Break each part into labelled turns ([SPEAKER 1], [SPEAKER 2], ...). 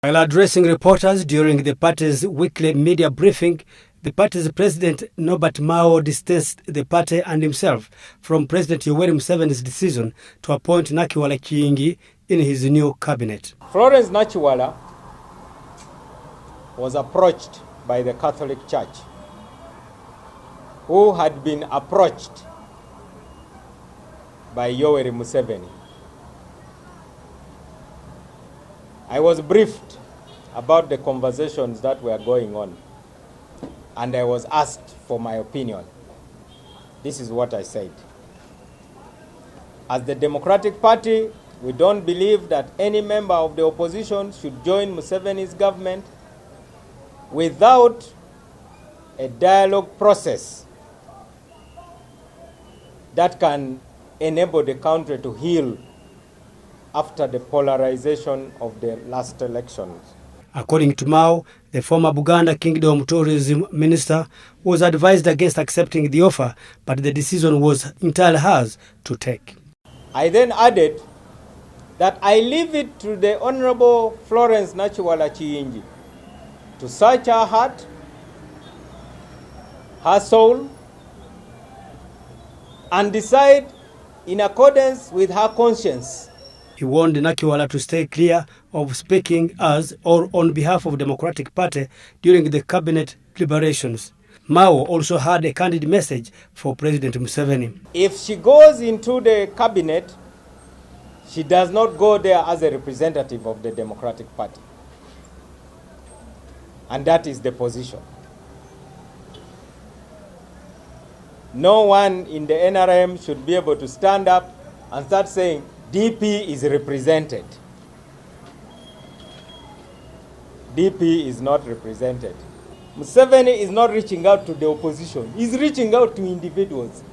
[SPEAKER 1] While addressing reporters during the party's weekly media briefing, the party's president Norbert distanced the party and himself from President Yoweri Museveni's decision to appoint Nakiwala Kiyingi in his new cabinet.
[SPEAKER 2] Florence Nakiwala was approached by the Catholic Church, who had been approached by Yoweri Museveni. I was briefed about the conversations that were going on, and I was asked for my opinion. This is what I said. As the Democratic Party, we don't believe that any member of the opposition should join Museveni's government without a dialogue process that can enable the country to heal after the polarization of the last elections.
[SPEAKER 1] According to Mao, the former Buganda Kingdom Tourism Minister was advised against accepting the offer, but the decision was entirely hers to take.
[SPEAKER 2] I then added that I leave it to the Honorable Florence Nakiwala Kiyingi to search her heart, her soul, and decide in accordance with her conscience.
[SPEAKER 1] He warned Nakiwala to stay clear of speaking as or on behalf of the Democratic Party during the cabinet deliberations. Mao also had a candid message for President Museveni.
[SPEAKER 2] If she goes into the cabinet, she does not go there as a representative of the Democratic Party. And that is the position. No one in the NRM should be able to stand up and start saying, DP is represented. DP is not represented. Museveni is not reaching out to the opposition. He's reaching out to individuals.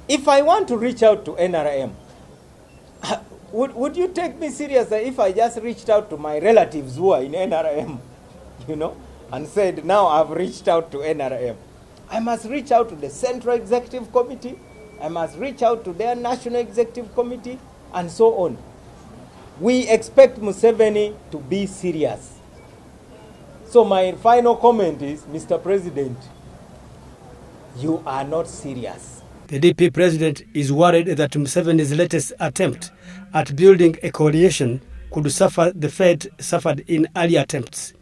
[SPEAKER 2] If I want to reach out to NRM, would you take me seriously if I just reached out to my relatives who are in NRM, and said, now I've reached out to NRM? I must reach out to the Central Executive Committee. I must reach out to their National Executive Committee, and so on. We expect Museveni to be serious. So my final comment is, Mr. President, you are not serious.
[SPEAKER 1] The DP president is worried that Museveni's latest attempt at building a coalition could suffer the fate suffered in earlier attempts.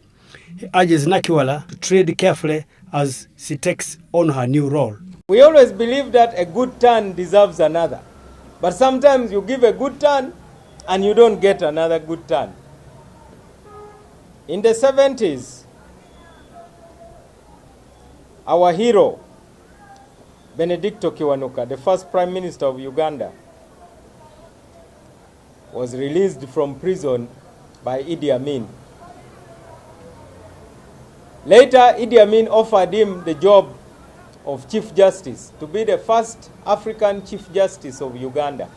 [SPEAKER 1] He urges Nakiwala to tread carefully as she takes on her new role.
[SPEAKER 2] We always believe that a good turn deserves another. But sometimes you give a good turn and you don't get another good turn. In the 70s, our hero, Benedicto Kiwanuka, the first Prime Minister of Uganda, was released from prison by Idi Amin. Later, Idi Amin offered him the job of Chief Justice, to be the first African Chief Justice of Uganda.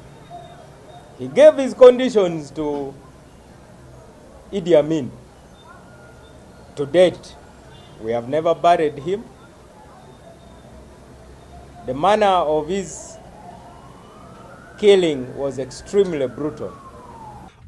[SPEAKER 2] He gave his conditions to Idi Amin. To date, we have never buried him. The manner of his killing was extremely brutal.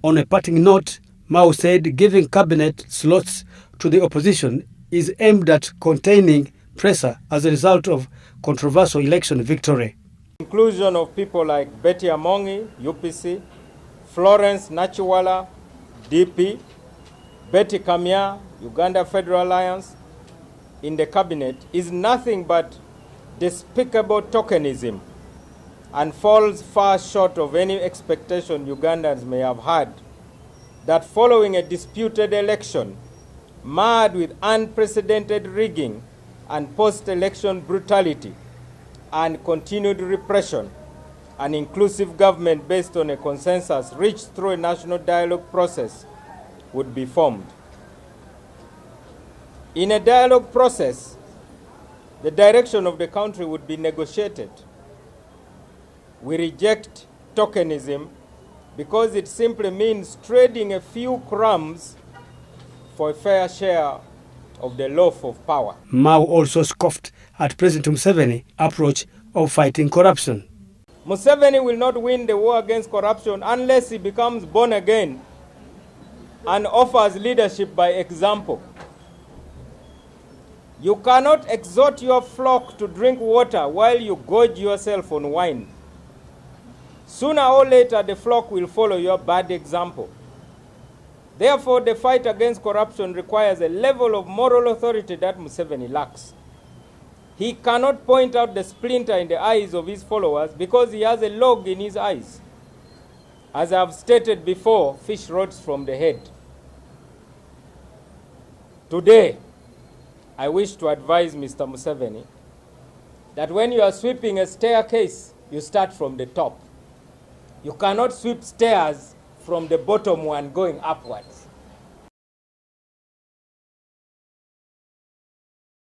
[SPEAKER 1] On a parting note, Mao said giving cabinet slots to the opposition is aimed at containing pressure as a result of controversial election victory.
[SPEAKER 2] Inclusion of people like Betty Amongi, UPC, Florence Nakiwala, DP, Betty Kamya, Uganda Federal Alliance, in the cabinet is nothing but despicable tokenism and falls far short of any expectation Ugandans may have had that following a disputed election marred with unprecedented rigging and post-election brutality and continued repression, an inclusive government based on a consensus reached through a national dialogue process would be formed. In a dialogue process, the direction of the country would be negotiated. We reject tokenism because it simply means trading a few crumbs for a fair share of the loaf of power.
[SPEAKER 1] Mao also scoffed at President Museveni's approach of fighting corruption.
[SPEAKER 2] Museveni will not win the war against corruption unless he becomes born again and offers leadership by example. You cannot exhort your flock to drink water while you gorge yourself on wine. Sooner or later, the flock will follow your bad example. Therefore, the fight against corruption requires a level of moral authority that Museveni lacks. He cannot point out the splinter in the eyes of his followers because he has a log in his eyes. As I have stated before, fish rots from the head. Today, I wish to advise Mr. Museveni that when you are sweeping a staircase, you start from the top. You cannot sweep stairs from the bottom one going upwards.